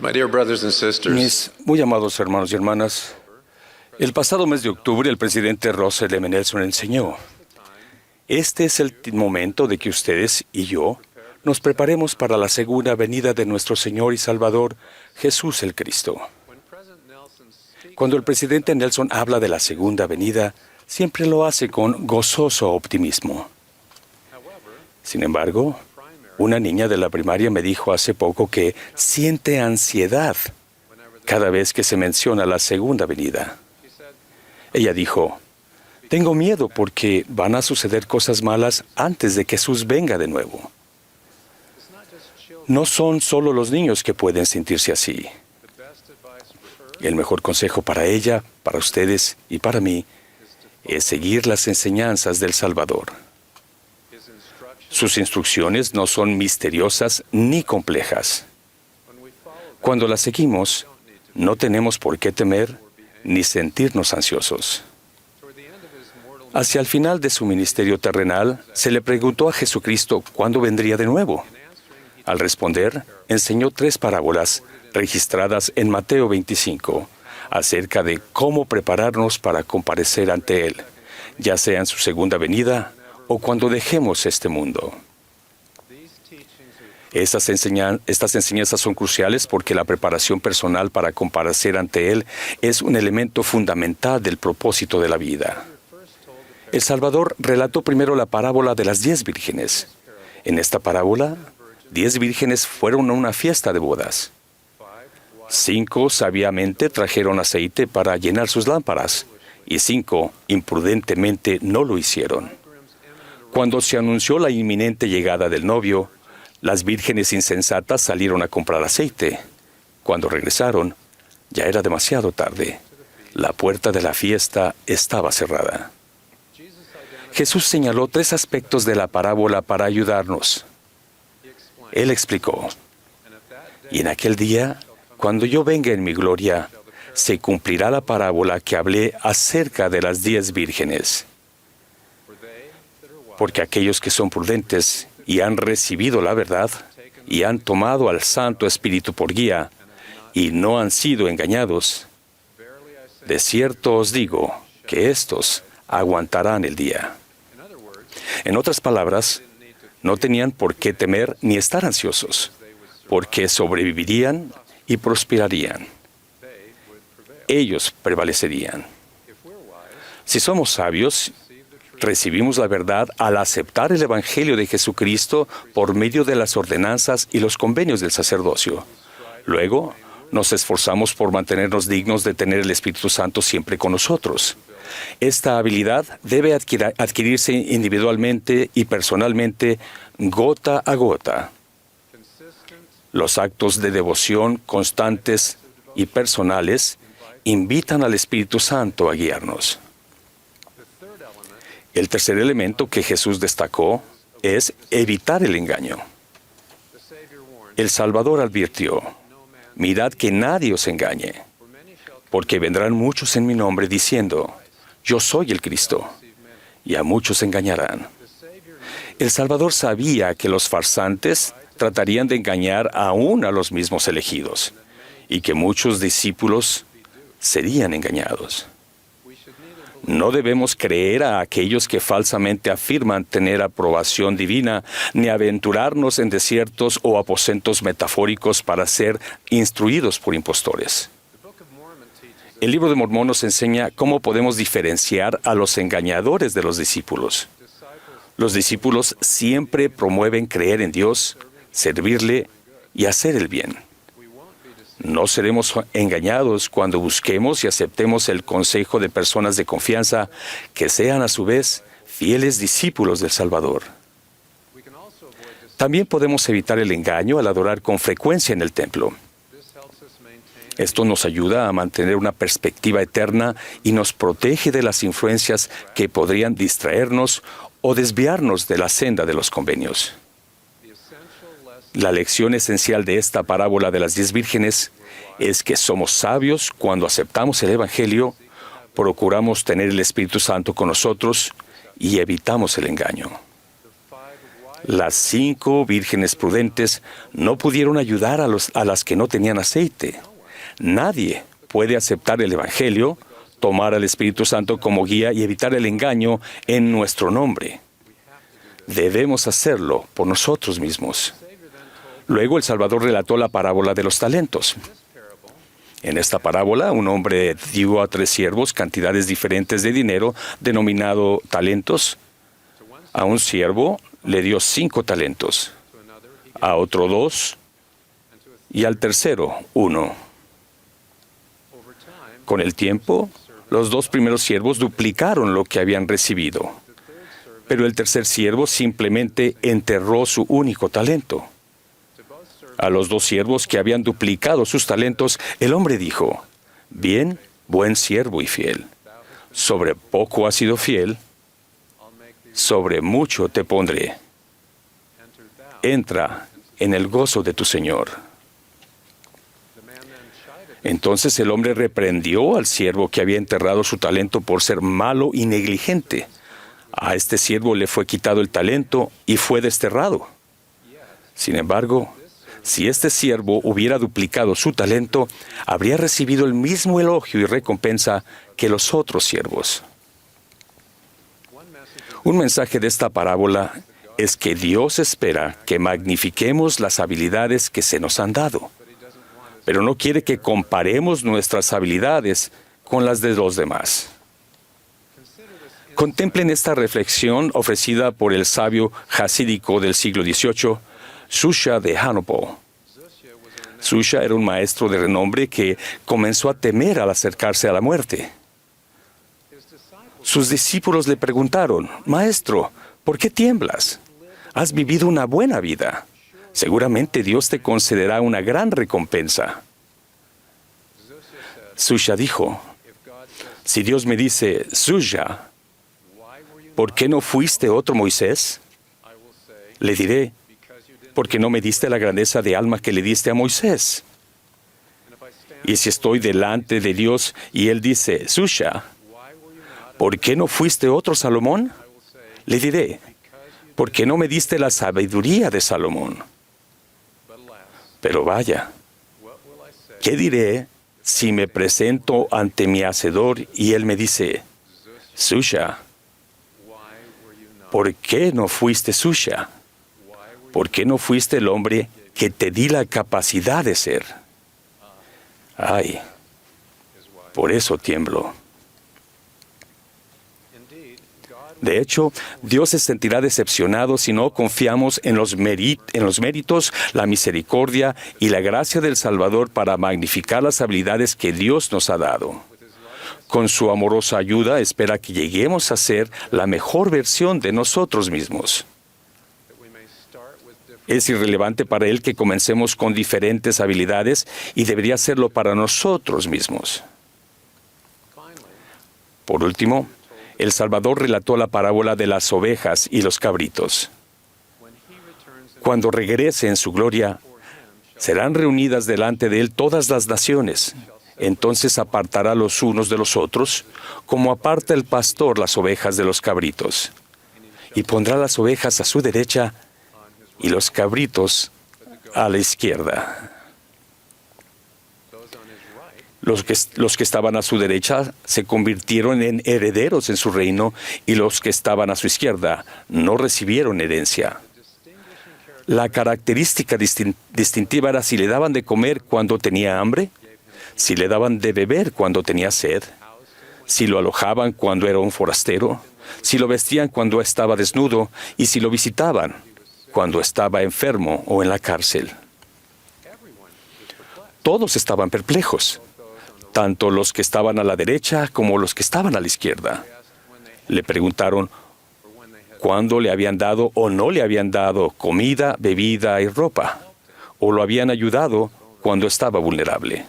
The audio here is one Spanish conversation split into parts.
My dear brothers and sisters, Mis muy amados hermanos y hermanas, el pasado mes de octubre el presidente Russell M. Nelson enseñó: este es el momento de que ustedes y yo nos preparemos para la segunda venida de nuestro Señor y Salvador, Jesús el Cristo. Cuando el presidente Nelson habla de la segunda venida, siempre lo hace con gozoso optimismo. Sin embargo, una niña de la primaria me dijo hace poco que siente ansiedad cada vez que se menciona la segunda venida. Ella dijo: tengo miedo porque van a suceder cosas malas antes de que Jesús venga de nuevo. No son solo los niños que pueden sentirse así. El mejor consejo para ella, para ustedes y para mí es seguir las enseñanzas del Salvador. Sus instrucciones no son misteriosas ni complejas. Cuando las seguimos, no tenemos por qué temer ni sentirnos ansiosos. Hacia el final de su ministerio terrenal, se le preguntó a Jesucristo cuándo vendría de nuevo. Al responder, enseñó 3 parábolas registradas en Mateo 25 acerca de cómo prepararnos para comparecer ante Él, ya sea en su segunda venida o cuando dejemos este mundo. Estas enseñanzas son cruciales porque la preparación personal para comparecer ante Él es un elemento fundamental del propósito de la vida. El Salvador relató primero la parábola de las 10 vírgenes. En esta parábola, 10 vírgenes fueron a una fiesta de bodas. 5 sabiamente trajeron aceite para llenar sus lámparas y 5 imprudentemente no lo hicieron. Cuando se anunció la inminente llegada del novio, las vírgenes insensatas salieron a comprar aceite. Cuando regresaron, ya era demasiado tarde. La puerta de la fiesta estaba cerrada. Jesús señaló 3 aspectos de la parábola para ayudarnos. Él explicó: y en aquel día, cuando yo venga en mi gloria, se cumplirá la parábola que hablé acerca de las 10 vírgenes. Porque aquellos que son prudentes y han recibido la verdad, y han tomado al Santo Espíritu por guía, y no han sido engañados, de cierto os digo que éstos aguantarán el día. En otras palabras, no tenían por qué temer ni estar ansiosos, porque sobrevivirían y prosperarían. Ellos prevalecerían. Si somos sabios, recibimos la verdad al aceptar el Evangelio de Jesucristo por medio de las ordenanzas y los convenios del sacerdocio. Luego, nos esforzamos por mantenernos dignos de tener el Espíritu Santo siempre con nosotros. Esta habilidad debe adquirirse individualmente y personalmente, gota a gota. Los actos de devoción constantes y personales invitan al Espíritu Santo a guiarnos. El tercer elemento que Jesús destacó es evitar el engaño. El Salvador advirtió: mirad que nadie os engañe, porque vendrán muchos en mi nombre diciendo: yo soy el Cristo, y a muchos engañarán. El Salvador sabía que los farsantes tratarían de engañar aún a los mismos elegidos, y que muchos discípulos serían engañados. No debemos creer a aquellos que falsamente afirman tener aprobación divina, ni aventurarnos en desiertos o aposentos metafóricos para ser instruidos por impostores. El libro de Mormón nos enseña cómo podemos diferenciar a los engañadores de los discípulos. Los discípulos siempre promueven creer en Dios, servirle y hacer el bien. No seremos engañados cuando busquemos y aceptemos el consejo de personas de confianza que sean a su vez fieles discípulos del Salvador. También podemos evitar el engaño al adorar con frecuencia en el templo. Esto nos ayuda a mantener una perspectiva eterna y nos protege de las influencias que podrían distraernos o desviarnos de la senda de los convenios. La lección esencial de esta parábola de las 10 vírgenes es que somos sabios cuando aceptamos el Evangelio, procuramos tener el Espíritu Santo con nosotros y evitamos el engaño. Las 5 vírgenes prudentes no pudieron ayudar a las que no tenían aceite. Nadie puede aceptar el Evangelio, tomar al Espíritu Santo como guía y evitar el engaño en nuestro nombre. Debemos hacerlo por nosotros mismos. Luego el Salvador relató la parábola de los talentos. En esta parábola, un hombre dio a 3 siervos cantidades diferentes de dinero, denominado talentos. A un siervo le dio 5 talentos, a otro 2 y al tercero 1. Con el tiempo, los 2 primeros siervos duplicaron lo que habían recibido, pero el tercer siervo simplemente enterró su único talento. A los 2 siervos que habían duplicado sus talentos, el hombre dijo: «Bien, buen siervo y fiel. Sobre poco has sido fiel, sobre mucho te pondré. Entra en el gozo de tu Señor». Entonces el hombre reprendió al siervo que había enterrado su talento por ser malo y negligente. A este siervo le fue quitado el talento y fue desterrado. Sin embargo, si este siervo hubiera duplicado su talento, habría recibido el mismo elogio y recompensa que los otros siervos. Un mensaje de esta parábola es que Dios espera que magnifiquemos las habilidades que se nos han dado, pero no quiere que comparemos nuestras habilidades con las de los demás. Contemplen esta reflexión ofrecida por el sabio jasídico del siglo XVIII, Susha de Hanopo. Susha era un maestro de renombre que comenzó a temer al acercarse a la muerte. Sus discípulos le preguntaron: «Maestro, ¿por qué tiemblas? Has vivido una buena vida. Seguramente Dios te concederá una gran recompensa». Susha dijo: «Si Dios me dice, Susha, ¿por qué no fuiste otro Moisés?, le diré, porque no me diste la grandeza de alma que le diste a Moisés». Y si estoy delante de Dios y Él dice, Susha, ¿por qué no fuiste otro Salomón?, le diré, porque no me diste la sabiduría de Salomón. Pero vaya, ¿qué diré si me presento ante mi Hacedor y Él me dice, Susha, ¿por qué no fuiste Susha? ¿Por qué no fuiste el hombre que te di la capacidad de ser? Ay, por eso tiemblo. De hecho, Dios se sentirá decepcionado si no confiamos en los méritos, la misericordia y la gracia del Salvador para magnificar las habilidades que Dios nos ha dado. Con su amorosa ayuda, espera que lleguemos a ser la mejor versión de nosotros mismos. Es irrelevante para Él que comencemos con diferentes habilidades y debería serlo para nosotros mismos. Por último, el Salvador relató la parábola de las ovejas y los cabritos. Cuando regrese en su gloria, serán reunidas delante de Él todas las naciones. Entonces apartará los unos de los otros, como aparta el pastor las ovejas de los cabritos. Y pondrá las ovejas a su derecha y los cabritos a la izquierda. Los que estaban a su derecha se convirtieron en herederos en su reino, y los que estaban a su izquierda no recibieron herencia. La característica distintiva era si le daban de comer cuando tenía hambre, si le daban de beber cuando tenía sed, si lo alojaban cuando era un forastero, si lo vestían cuando estaba desnudo y si lo visitaban cuando estaba enfermo o en la cárcel. Todos estaban perplejos, tanto los que estaban a la derecha como los que estaban a la izquierda. Le preguntaron cuándo le habían dado o no le habían dado comida, bebida y ropa, o lo habían ayudado cuando estaba vulnerable.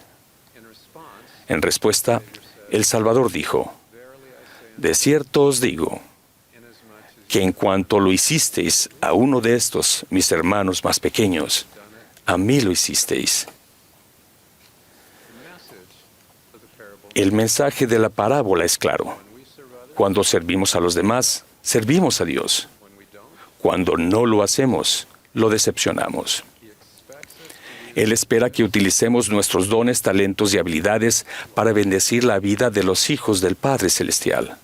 En respuesta, el Salvador dijo: «De cierto os digo, que en cuanto lo hicisteis a uno de estos, mis hermanos más pequeños, a mí lo hicisteis». El mensaje de la parábola es claro. Cuando servimos a los demás, servimos a Dios. Cuando no lo hacemos, lo decepcionamos. Él espera que utilicemos nuestros dones, talentos y habilidades para bendecir la vida de los hijos del Padre Celestial.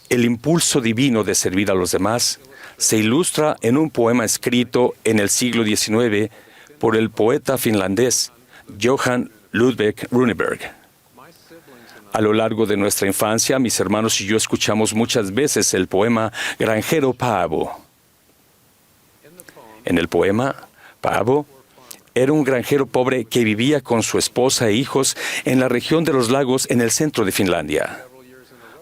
El impulso divino de servir a los demás se ilustra en un poema escrito en el siglo XIX por el poeta finlandés Johan Ludvig Runeberg. A lo largo de nuestra infancia, mis hermanos y yo escuchamos muchas veces el poema Granjero Paavo. En el poema, Paavo era un granjero pobre que vivía con su esposa e hijos en la región de los lagos en el centro de Finlandia.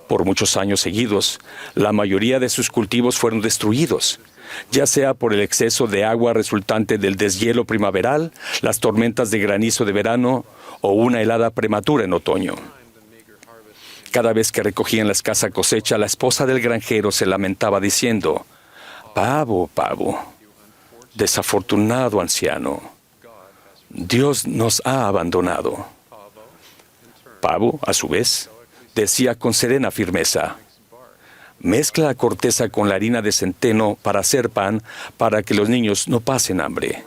Por muchos años seguidos, la mayoría de sus cultivos fueron destruidos, ya sea por el exceso de agua resultante del deshielo primaveral, las tormentas de granizo de verano o una helada prematura en otoño. Cada vez que recogían la escasa cosecha, la esposa del granjero se lamentaba diciendo: «Paavo, Paavo, desafortunado anciano, Dios nos ha abandonado». Paavo, a su vez, decía con serena firmeza: «Mezcla la corteza con la harina de centeno para hacer pan, para que los niños no pasen hambre.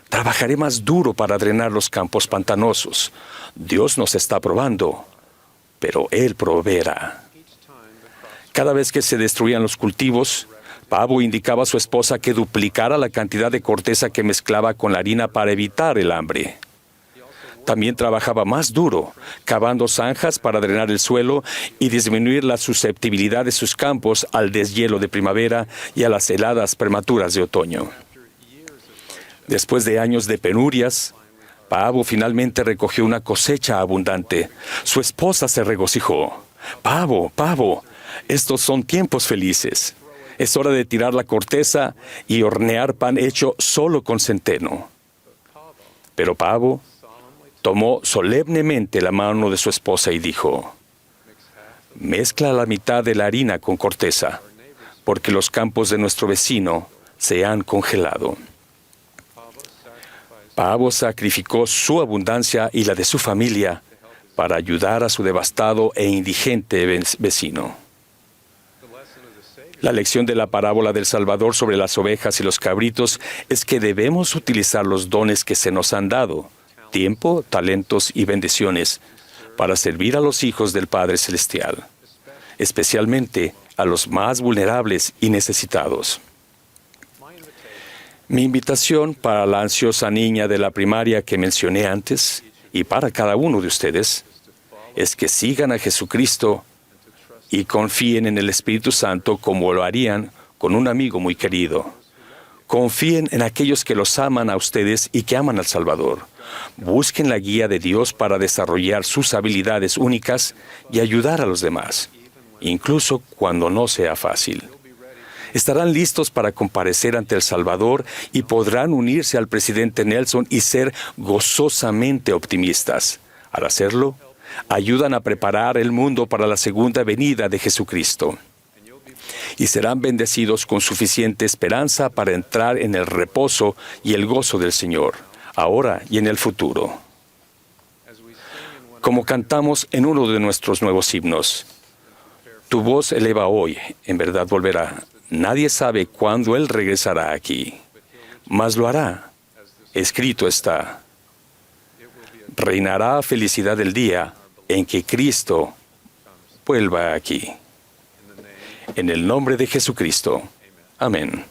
Trabajaré más duro para drenar los campos pantanosos. Dios nos está probando, pero Él proveerá». Cada vez que se destruían los cultivos, Paavo indicaba a su esposa que duplicara la cantidad de corteza que mezclaba con la harina para evitar el hambre. También trabajaba más duro, cavando zanjas para drenar el suelo y disminuir la susceptibilidad de sus campos al deshielo de primavera y a las heladas prematuras de otoño. Después de años de penurias, Paavo finalmente recogió una cosecha abundante. Su esposa se regocijó. «Paavo, Paavo, estos son tiempos felices. Es hora de tirar la corteza y hornear pan hecho solo con centeno». Pero Paavo tomó solemnemente la mano de su esposa y dijo: «Mezcla la mitad de la harina con corteza, porque los campos de nuestro vecino se han congelado». Paavo sacrificó su abundancia y la de su familia para ayudar a su devastado e indigente vecino. La lección de la parábola del Salvador sobre las ovejas y los cabritos es que debemos utilizar los dones que se nos han dado, tiempo, talentos y bendiciones, para servir a los hijos del Padre Celestial, especialmente a los más vulnerables y necesitados. Mi invitación para la ansiosa niña de la primaria que mencioné antes, y para cada uno de ustedes, es que sigan a Jesucristo y confíen en el Espíritu Santo como lo harían con un amigo muy querido. Confíen en aquellos que los aman a ustedes y que aman al Salvador. Busquen la guía de Dios para desarrollar sus habilidades únicas y ayudar a los demás, incluso cuando no sea fácil. Estarán listos para comparecer ante el Salvador y podrán unirse al presidente Nelson y ser gozosamente optimistas. Al hacerlo, ayudan a preparar el mundo para la segunda venida de Jesucristo. Y serán bendecidos con suficiente esperanza para entrar en el reposo y el gozo del Señor, ahora y en el futuro. Como cantamos en uno de nuestros nuevos himnos: «Tu voz eleva hoy, en verdad volverá. Nadie sabe cuándo Él regresará aquí, mas lo hará. Escrito está. Reinará felicidad el día en que Cristo vuelva aquí». En el nombre de Jesucristo. Amén.